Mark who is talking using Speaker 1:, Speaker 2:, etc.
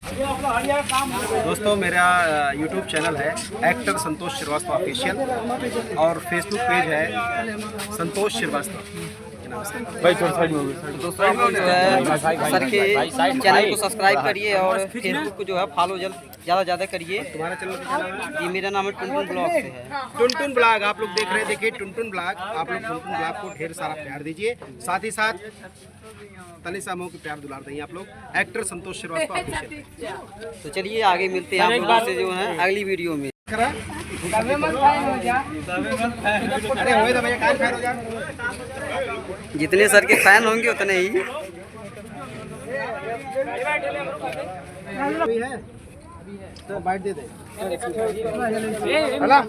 Speaker 1: दोस्तों मेरा YouTube channel है एक्टर संतोष श्रीवास्तव ऑफिशियल और फेसबुक पेज है संतोष श्रीवास्तव।
Speaker 2: भाई दोस्तों सर के चैनल को सब्सक्राइब करिए और फेसबुक को जो है फॉलो ज़्यादा करिए।
Speaker 1: तुम्हारा चैनल का नाम है?
Speaker 2: ये मेरा नाम है टुनटुन ब्लॉग से है।
Speaker 1: टुनटुन ब्लॉग आप लोग देख रहे हैं, देखिए टुनटुन ब्लॉग। आप लोग टुनटुन ब्लॉग को ढेर सारा प्यार दीजिए, साथ ही साथ तनिषा मोह की प्यार दुलार देंगे आप लोग। एक्टर संतोष श्रीवास्तव ऑफिशियल।
Speaker 2: तो चलिए आगे मिलते हैं आप लोगों से जो है अगली वीडियो में।
Speaker 1: अरे होए तो भैया कान खैर हो जा।
Speaker 2: जितने सर के फैन होंगे उतने ही
Speaker 1: है तो बाइट दे दे। हेलो